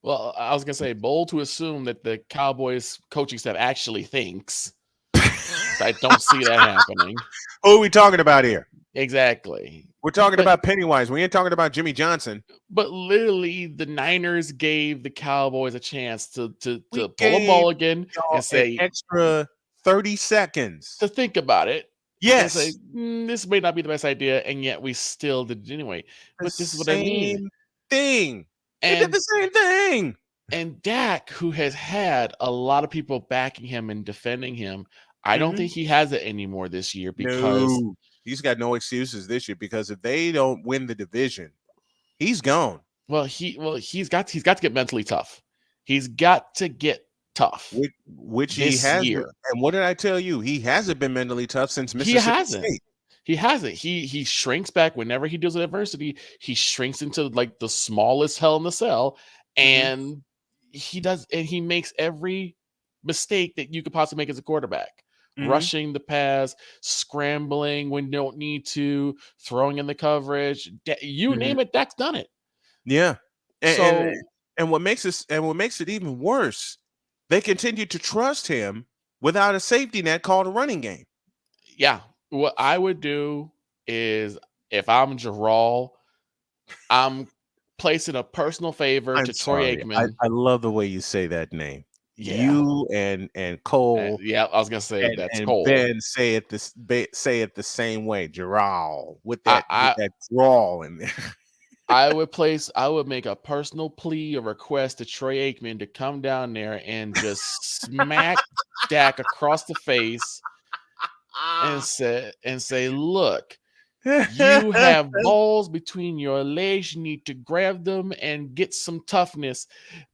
J: Well, I was going to say, bold to assume that the Cowboys coaching staff actually thinks. I don't see that happening.
A: Who are we talking about here?
J: Exactly.
A: We're talking about Pennywise. We ain't talking about Jimmy Johnson.
J: But literally, the Niners gave the Cowboys a chance to pull a mulligan and say
A: extra 30 seconds
J: to think about it.
A: Yes,
J: say, this may not be the best idea, and yet we still did it anyway. But this is what I mean.
A: Thing. They did the same thing.
J: And Dak, who has had a lot of people backing him and defending him, I don't think he has it anymore this year because
A: he's got no excuses this year because if they don't win the division, he's gone.
J: He's got to get mentally tough. He's got to get tough,
A: which he has. And what did I tell you? He hasn't been mentally tough since Mississippi State.
J: He hasn't. He shrinks back whenever he deals with adversity. He shrinks into like the smallest hell in the cell, and he makes every mistake that you could possibly make as a quarterback. Rushing the pass, scrambling when you don't need to, throwing in the coverage. You name it, Dak's done it.
A: Yeah. And what makes it even worse, they continue to trust him without a safety net called a running game.
J: Yeah. What I would do is if I'm Jarrell, I'm placing a personal favor to Troy Aikman.
A: I love the way you say that name.
J: Yeah.
A: You and Cole.
J: I was gonna say that's Cole.
A: Ben say it the same way, Jarrell, with that drawl in there.
J: I would make a personal plea or request to Troy Aikman to come down there and just smack Dak across the face and say, look, you have balls between your legs. You need to grab them and get some toughness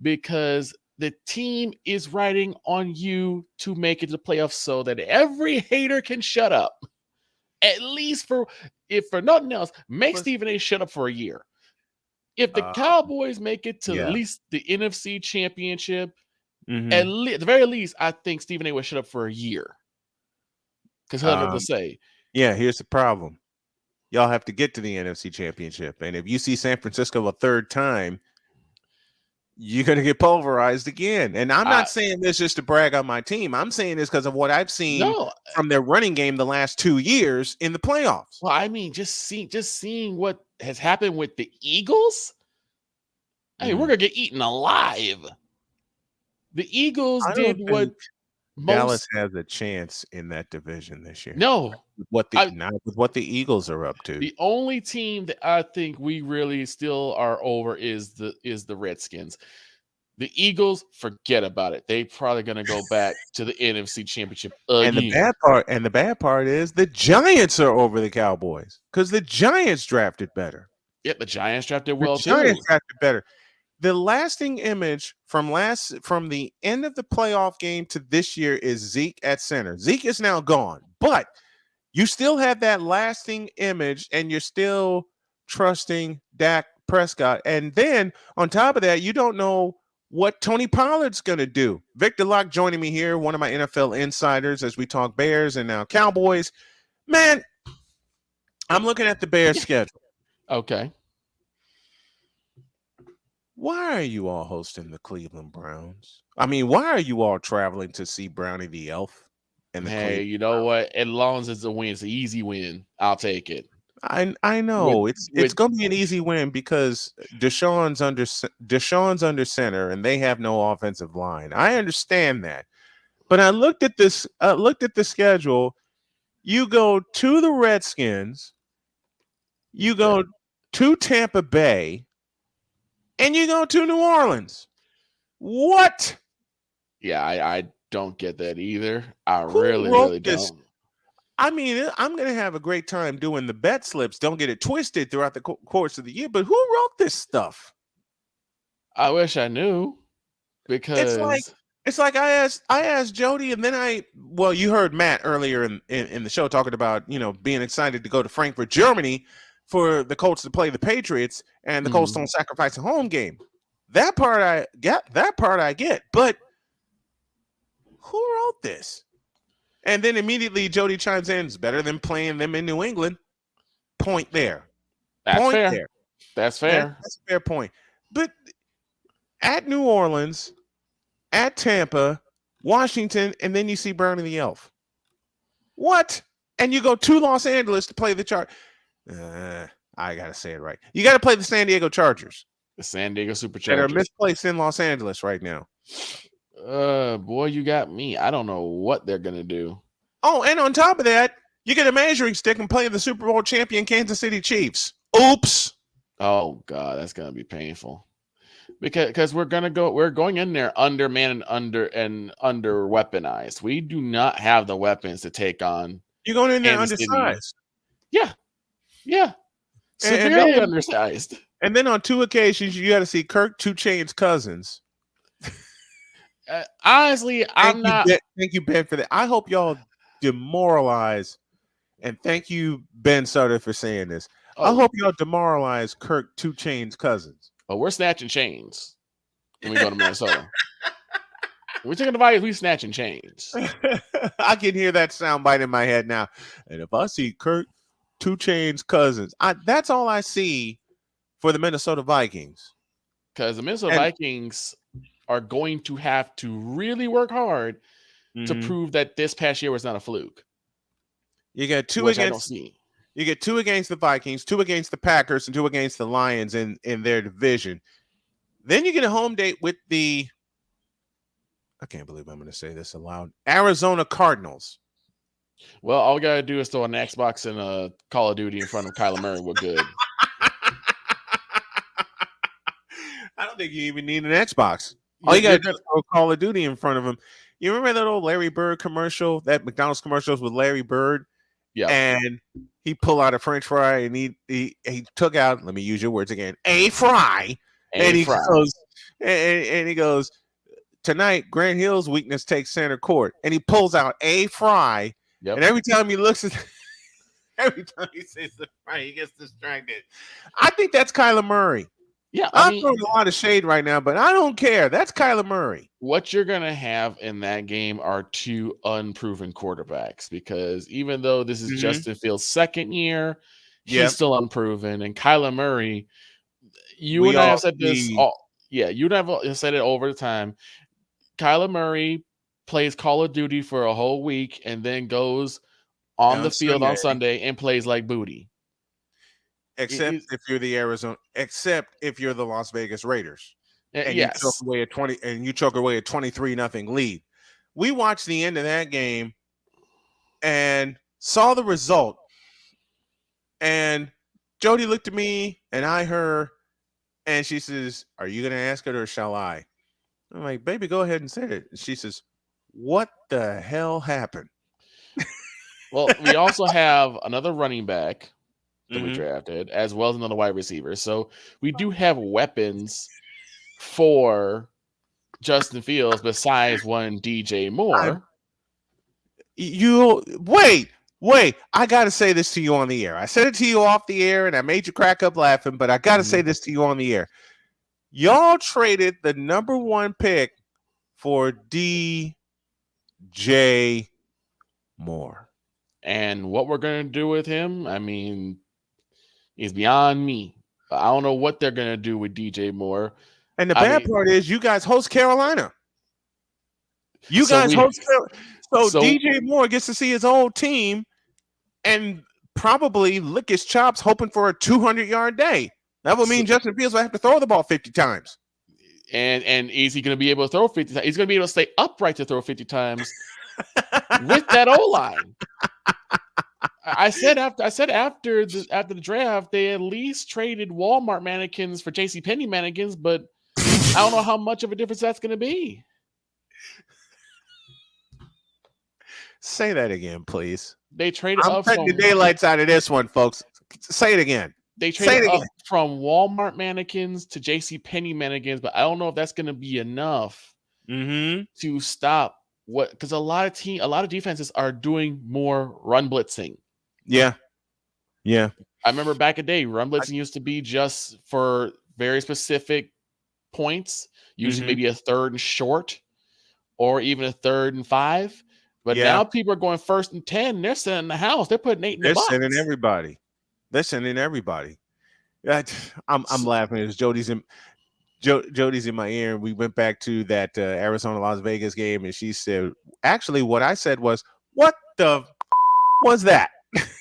J: because the team is riding on you to make it to the playoffs so that every hater can shut up. At least if for nothing else, make Stephen A shut up for a year. If the Cowboys make it to at least the NFC Championship, at the very least, I think Stephen A would shut up for a year. Because he'll have nothing to say.
A: Yeah, here's the problem. Y'all have to get to the NFC Championship. And if you see San Francisco a third time, you're going to get pulverized again. And I'm not saying this just to brag on my team. I'm saying this because of what I've seen from their running game the last 2 years in the playoffs.
J: Well, I mean, just seeing what has happened with the Eagles. I mean, we're going to get eaten alive. The Eagles did what
A: Dallas has a chance in that division this year.
J: No.
A: Not with what the Eagles are up to.
J: The only team that I think we really still are over is the Redskins. The Eagles, forget about it. They probably going to go back to the NFC Championship again.
A: And the bad part is the Giants are over the Cowboys because the Giants drafted better.
J: Yeah, the Giants drafted well too.
A: The Giants drafted better. The lasting image from the end of the playoff game to this year is Zeke at center. Zeke is now gone, but you still have that lasting image and you're still trusting Dak Prescott. And then on top of that, you don't know what Tony Pollard's going to do. Victor Locke joining me here, one of my NFL insiders as we talk Bears and now Cowboys. Man, I'm looking at the Bears schedule.
J: Okay.
A: Why are you all hosting the Cleveland Browns? I mean, why are you all traveling to see Brownie the Elf?
J: Hey, you know what? As long as it's a win, it's an easy win. I'll take it.
A: I know it's going to be an easy win because Deshaun's under center and they have no offensive line. I understand that, but I looked at the schedule. You go to the Redskins, you go to Tampa Bay. And you go to New Orleans. What?
J: Yeah, I don't get that either. I really don't.
A: I mean, I'm going to have a great time doing the bet slips. Don't get it twisted throughout the course of the year. But who wrote this stuff?
J: I wish I knew because
A: it's like I asked Jody, and then you heard Matt earlier in the show talking about being excited to go to Frankfurt, Germany, for the Colts to play the Patriots, and the Colts don't sacrifice a home game. That part I get. That part I get. But who wrote this? And then immediately Jody chimes in, it's better than playing them in New England. Point there.
J: That's
A: point
J: fair.
A: there.
J: That's fair.
A: That's a fair point. But at New Orleans, at Tampa, Washington, and then you see Brownie the Elf. What? And you go to Los Angeles to play the I got to say it right. You got to play the San Diego Chargers.
J: The San Diego
A: That
J: Superchargers.
A: are misplaced in Los Angeles right now.
J: Boy, you got me. I don't know what they're going to do.
A: Oh, and on top of that, you get a measuring stick and play the Super Bowl champion Kansas City Chiefs. Oops.
J: Oh, God, that's going to be painful. Because we're going in there undermanned and under weaponized. We do not have the weapons to take on.
A: You're going in there
J: Kansas City.
A: undersized.
J: Yeah. Severely undersized.
A: And then on 2 occasions, you got to see Kirk 2 Chainz Cousins.
J: Honestly,
A: Thank you, Ben, for that. I hope y'all demoralize, and thank you, Ben Sutter, for saying this. I hope y'all demoralize Kirk 2 Chainz Cousins.
J: But we're snatching chains when we go to Minnesota. We're taking the Vikings, we snatching chains.
A: I can hear that soundbite in my head now. And if I see Kirk 2 Chainz Cousins, that's all I see for the Minnesota Vikings.
J: Because the Minnesota Vikings are going to have to really work hard to prove that this past year was not a fluke.
A: You got two
J: which I don't see.
A: You get 2 against the Vikings, 2 against the Packers, and 2 against the Lions in their division. Then you get a home date with the, I can't believe I'm going to say this aloud, Arizona Cardinals.
J: Well, all we got to do is throw an Xbox and a Call of Duty in front of Kyler Murray. We're good.
A: I don't think you even need an Xbox. All you got to do is throw Call of Duty in front of him. You remember that old Larry Bird commercial, that McDonald's commercials with Larry Bird?
J: Yeah.
A: And he pulled out a French fry and he took out, let me use your words again, a fry. And he goes, tonight, Grant Hill's weakness takes center court. And he pulls out a fry. Yep. And every time he looks at, every time he says the fry, he gets distracted. I think that's Kyler Murray.
J: Yeah,
A: I'm throwing a lot of shade right now, but I don't care. That's Kyler Murray.
J: What you're going to have in that game are 2 unproven quarterbacks, because even though this is Justin Fields' second year, he's still unproven. And Kyler Murray, you and I have said this. You and I have said it over the time. Kyler Murray plays Call of Duty for a whole week and then goes on the field on Sunday and plays like booty.
A: Except if you're the Las Vegas Raiders. And you choke away a 23-0 lead. We watched the end of that game and saw the result. And Jody looked at me and I her, and she says, "Are you going to ask it or shall I?" I'm like, "Baby, go ahead and say it." And she says, "What the hell happened?"
J: Well, we also have another running back that we drafted, as well as another wide receiver. So we do have weapons for Justin Fields besides one DJ Moore.
A: Wait. I got to say this to you on the air. I said it to you off the air, and I made you crack up laughing, but I got to say this to you on the air. Y'all traded the number 1 pick for DJ Moore.
J: And what we're going to do with him, I mean, is beyond me. I don't know what they're going to do with DJ Moore.
A: And the bad part is you guys host Carolina. So DJ Moore gets to see his old team and probably lick his chops hoping for a 200-yard day. That would mean Justin Fields will have to throw the ball 50 times.
J: And is he going to be able to throw 50 times? He's going to be able to stay upright to throw 50 times with that O-line. I said after the draft, they at least traded Walmart mannequins for JCPenney mannequins, but I don't know how much of a difference that's going to be.
A: Say that again, please.
J: They traded
A: I'm cutting the daylights out of this one, folks. Say it again.
J: They traded up from Walmart mannequins to JCPenney mannequins, but I don't know if that's going to be enough to stop because a lot of defenses are doing more run blitzing.
A: Yeah.
J: I remember back in the day, run blitzing used to be just for very specific points, usually maybe a 3rd and short, or even a 3rd and 5. But now people are going 1st and 10. They're sending the house. They're putting 8 in the box.
A: They're sending everybody. I'm laughing as Jody's in my ear, and we went back to that Arizona Las Vegas game, and she said, actually, what I said was, "What the was that?"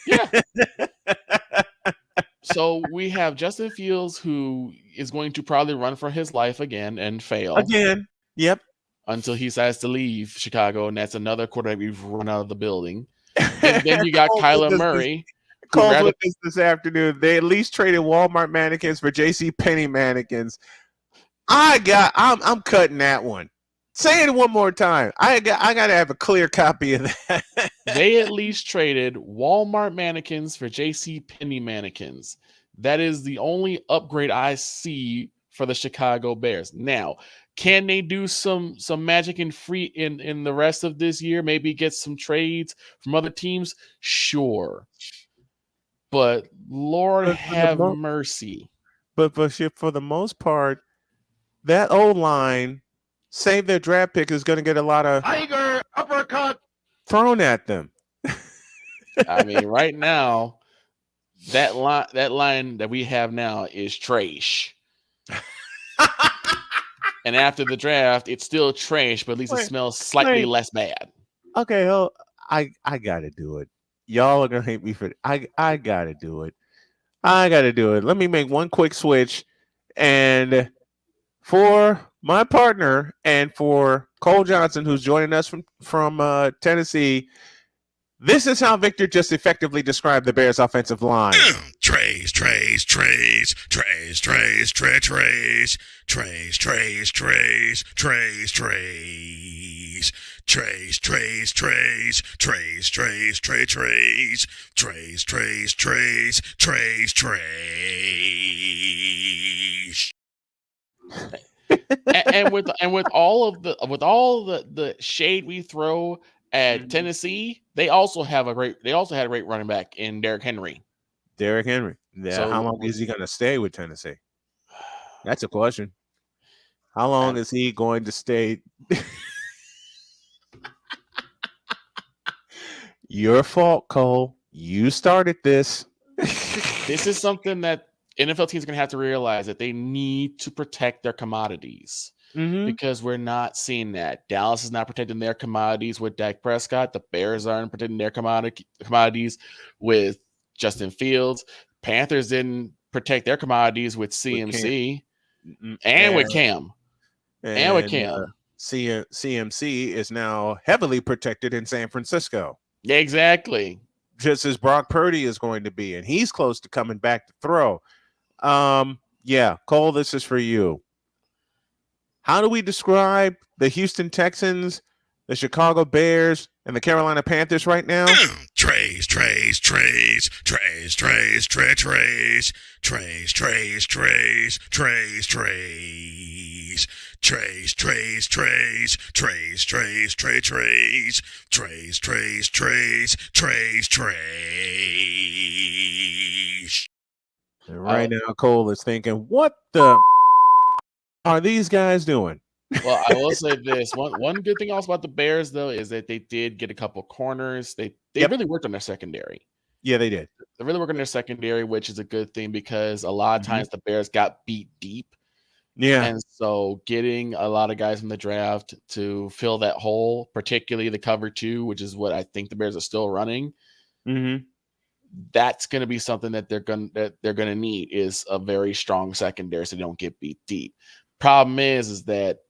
J: Yeah. So we have Justin Fields, who is going to probably run for his life again and fail
A: again. Yep.
J: Until he decides to leave Chicago, and that's another quarterback we've run out of the building. And then you got Kyler Murray.
A: Cole this afternoon. They at least traded Walmart mannequins for J.C. Penney mannequins. I'm cutting that one. Say it one more time. I got to have a clear copy of that.
J: They at least traded Walmart mannequins for J.C. Penney mannequins. That is the only upgrade I see for the Chicago Bears. Now, can they do some magic in the rest of this year? Maybe get some trades from other teams? Sure. But Lord have mercy.
A: But for the most part, that O-line, save their draft pick, is going to get a lot of
I: Tiger uppercut
A: thrown at them.
J: I mean, right now, that line that we have now is trash. And after the draft, it's still trash, but at least it smells slightly less bad.
A: Okay, I got to do it. Y'all are going to hate me for it. I got to do it. Let me make one quick switch. And for my partner and for Cole Johnson, who's joining us from Tennessee, this is how Victor just effectively described the Bears' offensive line.
B: Trays.
J: And with all the shade we throw at Tennessee, they also had a great running back in Derrick Henry.
A: Yeah, so, how long is he going to stay with Tennessee? That's a question. How long is he going to stay? Your fault, Cole. You started this.
J: This is something that NFL teams are going to have to realize, that they need to protect their commodities. Because we're not seeing that. Dallas is not protecting their commodities with Dak Prescott. The Bears aren't protecting their commodities with Justin Fields. Panthers didn't protect their commodities with CMC and with Cam.
A: CMC is now heavily protected in San Francisco.
J: Exactly.
A: Just as Brock Purdy is going to be, and he's close to coming back to throw. Yeah, Cole, this is for you. How do we describe the Houston Texans, the Chicago Bears, and the Carolina Panthers right now?
B: Trays.
A: And right now, Cole is thinking, what the are these guys doing?
J: Well, I will say this. One good thing also about the Bears, though, is that they did get a couple corners. They really worked on their secondary.
A: Yeah, they did.
J: They really worked on their secondary, which is a good thing, because a lot of times the Bears got beat deep.
A: Yeah.
J: And so getting a lot of guys in the draft to fill that hole, particularly the cover 2, which is what I think the Bears are still running. That's going to be something that they're going to need, is a very strong secondary so they don't get beat deep. Problem is that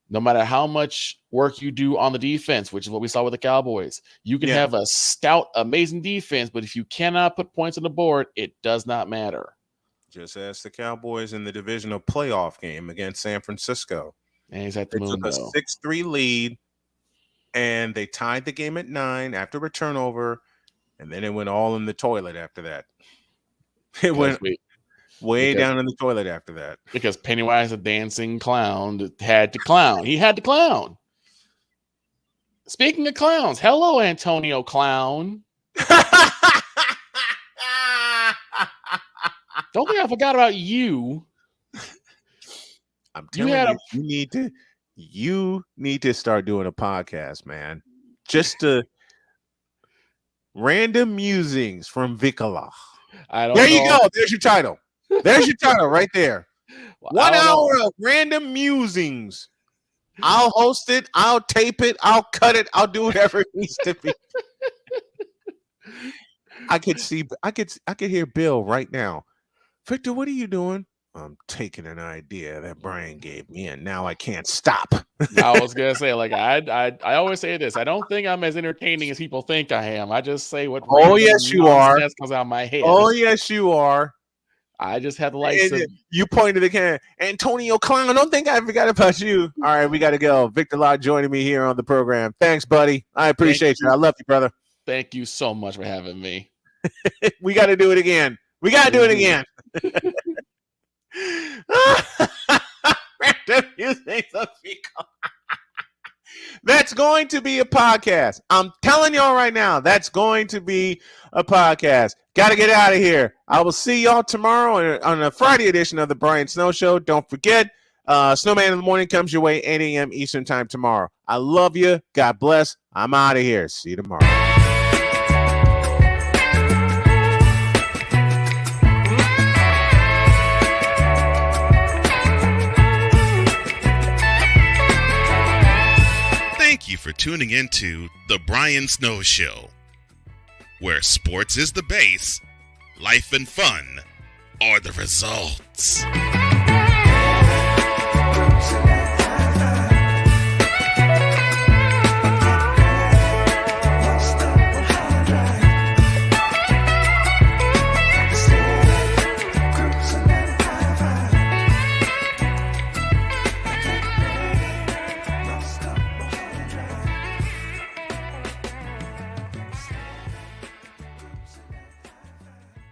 J: no matter how much work you do on the defense, which is what we saw with the Cowboys, you can have a stout, amazing defense, but if you cannot put points on the board, it does not matter.
A: Just ask the Cowboys in the divisional playoff game against San Francisco.
J: And he's at the moon,
A: took a 6-3 lead, and they tied the game at 9 after a turnover, and then it went all in the toilet after that. It went way down in the toilet after that.
J: Because Pennywise, a dancing clown, had to clown. He had to clown. Speaking of clowns, hello, Antonio Clown. Don't think I forgot about you.
A: I'm telling you need to start doing a podcast, man. Just random musings from Vikala. There you go. There's your title. There's your title right there. 1 hour of random musings. I'll host it. I'll tape it. I'll cut it. I'll do whatever it needs to be. I could hear Bill right now. Victor, what are you doing? I'm taking an idea that Brian gave me, and now I can't stop.
J: I was gonna say, like, I always say this. I don't think I'm as entertaining as people think I am. I just say what.
A: Oh yes, you are.
J: That comes out of my head.
A: Oh yes, you are.
J: I just have the lights.
A: You pointed to the camera. Antonio Clown, don't think I forgot about you. All right, we got to go. Victor Lott joining me here on the program. Thanks, buddy. I appreciate you. I love you, brother.
J: Thank you so much for having me.
A: We got to do it again. We got to do it again. Random musings of Vikala. That's going to be a podcast. I'm telling y'all right now, that's going to be a podcast. Got to get out of here. I will see y'all tomorrow on a Friday edition of the Brian Snow Show. Don't forget, Snowman in the Morning comes your way 8 a.m. Eastern time tomorrow. I love you. God bless. I'm out of here. See you tomorrow.
B: Thank you for tuning into The Brian Snow Show, where sports is the base, life and fun are the results.